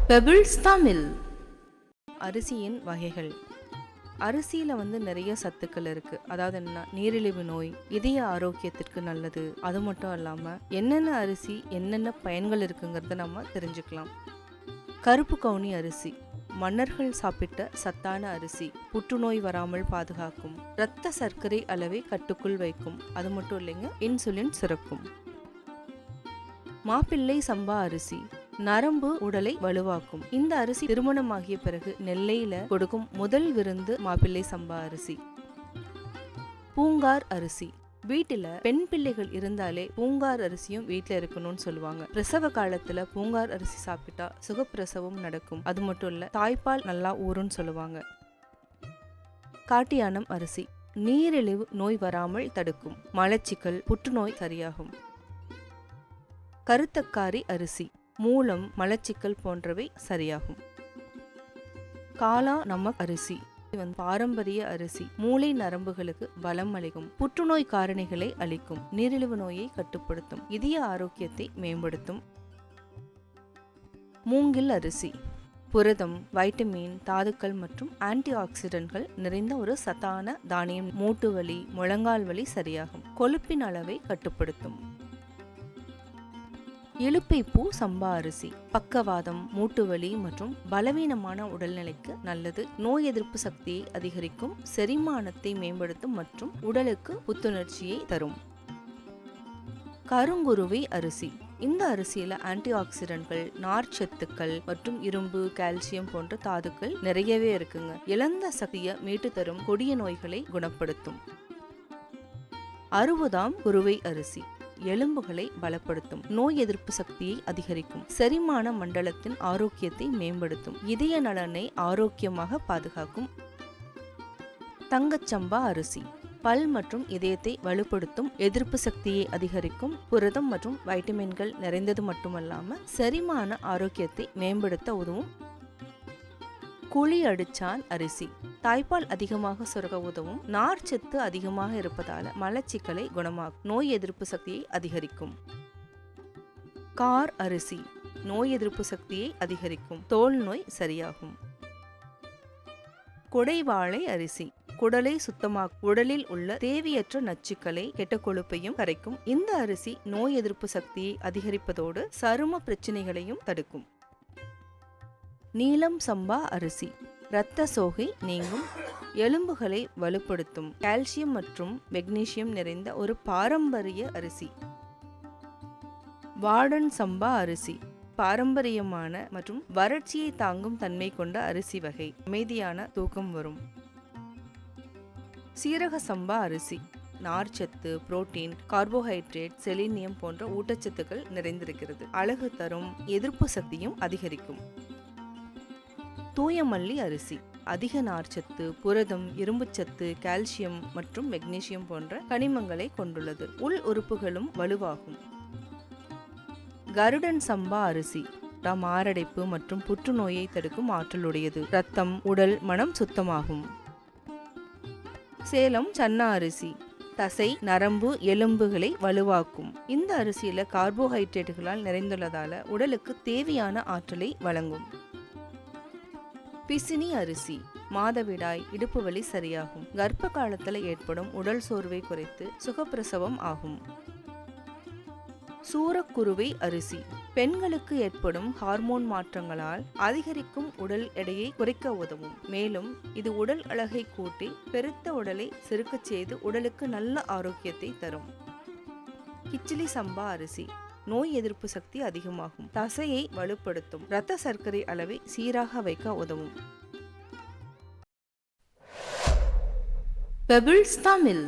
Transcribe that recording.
Pebbles Tamil. அரிசியின் வகைகள். அரிசியில் நிறைய சத்துக்கள் இருக்குது. அதாவது என்ன, நீரிழிவு நோய், இதய ஆரோக்கியத்திற்கு நல்லது. அது மட்டும் இல்லாமல் என்னென்ன அரிசி என்னென்ன பயன்கள் இருக்குங்கிறத நம்ம தெரிஞ்சுக்கலாம். கருப்பு கவுனி அரிசி மன்னர்கள் சாப்பிட்ட சத்தான அரிசி. புற்றுநோய் வராமல் பாதுகாக்கும். இரத்த சர்க்கரை அளவை கட்டுக்குள் வைக்கும். அது மட்டும் இல்லைங்க, இன்சுலின் சுரக்கும். மாப்பிள்ளை சம்பா அரிசி நரம்பு உடலை வலுவாக்கும். இந்த அரிசி திருமணமாகிய பிறகு நெல்லையில கொடுக்கும் முதல் விருந்து மாப்பிள்ளை சம்பா அரிசி. பூங்கார் அரிசி வீட்டுல பெண் பிள்ளைகள் இருந்தாலே பூங்கார் அரிசியும் வீட்டுல இருக்கணும்னு சொல்லுவாங்க. பிரசவ காலத்துல பூங்கார் அரிசி சாப்பிட்டா சுகப்பிரசவம் நடக்கும். அது மட்டும் இல்ல, தாய்ப்பால் நல்லா ஊறுன்னு சொல்லுவாங்க. காட்டியானம் அரிசி நீரிழிவு நோய் வராமல் தடுக்கும். மலச்சிக்கல், புற்றுநோய் சரியாகும். கருத்தக்காரி அரிசி மூலம், மலச்சிக்கல் போன்றவை சரியாகும். காலா நமக் அரிசி பாரம்பரிய அரிசி. மூளை நரம்புகளுக்கு பலம் அளிக்கும். புற்றுநோய் காரணிகளை அளிக்கும். நீரிழிவு நோயை கட்டுப்படுத்தும். இதய ஆரோக்கியத்தை மேம்படுத்தும். மூங்கில் அரிசி புரதம், வைட்டமின், தாதுக்கள் மற்றும் ஆன்டி ஆக்சிடென்ட்கள் நிறைந்த ஒரு சத்தான தானியம். மூட்டு வலி, முழங்கால் வலி சரியாகும். கொழுப்பின் அளவை கட்டுப்படுத்தும். இலுப்பைப்பூ சம்பா அரிசி பக்கவாதம், மூட்டுவலி மற்றும் பலவீனமான உடல்நிலைக்கு நல்லது. நோய் எதிர்ப்பு சக்தியை அதிகரிக்கும். செரிமானத்தை மேம்படுத்தும் மற்றும் உடலுக்கு புத்துணர்ச்சியை தரும். கருங்குருவை அரிசி இந்த அரிசியில ஆன்டி ஆக்சிடென்ட்கள், நார்ச்சத்துக்கள் மற்றும் இரும்பு, கால்சியம் போன்ற தாதுக்கள் நிறையவே இருக்குங்க. இழந்த சக்தியை மீட்டு தரும். கொடிய நோய்களை குணப்படுத்தும். அறுபதாம் குருவை அரிசி எலும்புகளை பலப்படுத்தும். நோய் எதிர்ப்பு சக்தியை அதிகரிக்கும். செரிமான மண்டலத்தின் ஆரோக்கியத்தை மேம்படுத்தும். இதய நலனை ஆரோக்கியமாக பாதுகாக்கும். தங்கச்சம்பா அரிசி பல் மற்றும் இதயத்தை வலுப்படுத்தும். எதிர்ப்பு சக்தியை அதிகரிக்கும். புரதம் மற்றும் வைட்டமின்கள் நிறைந்தது மட்டுமல்லாம செரிமான ஆரோக்கியத்தை மேம்படுத்த உதவும். குழி அடிச்சான் அரிசி தாய்ப்பால் அதிகமாக சுரக்க உதவும். நார்ச்சத்து அதிகமாக இருப்பதால மலச்சிக்கலை குணமாக்கும். நோய் எதிர்ப்பு சக்தியை அதிகரிக்கும். கார் அரிசி நோய் எதிர்ப்பு சக்தியை அதிகரிக்கும். தோல் நோய் சரியாகும். குடைவாழை அரிசி குடலை சுத்தமாக்கும். உடலில் உள்ள தேவையற்ற நச்சுக்களை, கெட்ட கொழுப்பையும் கரைக்கும். இந்த அரிசி நோய் எதிர்ப்பு சக்தியை அதிகரிப்பதோடு சரும பிரச்சனைகளையும் தடுக்கும். நீலம் சம்பா அரிசி இரத்த சோகை நீங்கும். எலும்புகளை வலுப்படுத்தும். கால்சியம் மற்றும் மெக்னீசியம் நிறைந்த ஒரு பாரம்பரிய அரிசி. வாடன் சம்பா அரிசி பாரம்பரியமான மற்றும் வறட்சியை தாங்கும் தன்மை கொண்ட அரிசி வகை. அமைதியான தூக்கம் வரும். சீரக சம்பா அரிசி நார்ச்சத்து, புரோட்டீன், கார்போஹைட்ரேட், செலினியம் போன்ற ஊட்டச்சத்துக்கள் நிறைந்திருக்கிறது. அழகு தரும். எதிர்ப்பு சக்தியும் அதிகரிக்கும். தூயமல்லி அரிசி அதிக நார்ச்சத்து, புரதம், இரும்புச்சத்து, கால்சியம் மற்றும் மெக்னீசியம் போன்ற கனிமங்களை கொண்டுள்ளது. உள் உறுப்புகளும் வலுவாகும். கருடன் சம்பா அரிசி மாரடைப்பு மற்றும் புற்றுநோயை தடுக்கும் ஆற்றலுடையது. இரத்தம், உடல், மனம் சுத்தமாகும். சேலம் சன்னா அரிசி தசை, நரம்பு, எலும்புகளை வலுவாக்கும். இந்த அரிசியில கார்போஹைட்ரேட்டுகளால் நிறைந்துள்ளதால உடலுக்கு தேவையான ஆற்றலை வழங்கும். பிசினி அரிசி மாதவிடாய், இடுப்பு வலி சரியாகும். கர்ப்ப காலத்துல ஏற்படும் உடல் சோர்வை குறைத்து சுகப்பிரசவம் ஆகும். சூரக்குருவை அரிசி பெண்களுக்கு ஏற்படும் ஹார்மோன் மாற்றங்களால் அதிகரிக்கும் உடல் எடையை குறைக்க உதவும். மேலும் இது உடல் அழகை கூட்டி பெருத்த உடலை சிறுக்கச் செய்து உடலுக்கு நல்ல ஆரோக்கியத்தை தரும். கிச்சிலி சம்பா அரிசி நோய் எதிர்ப்பு சக்தி அதிகமாகும். தசையை வலுப்படுத்தும். இரத்த சர்க்கரை அளவை சீராக வைக்க உதவும். பெபிள்ஸ் தமிழ்.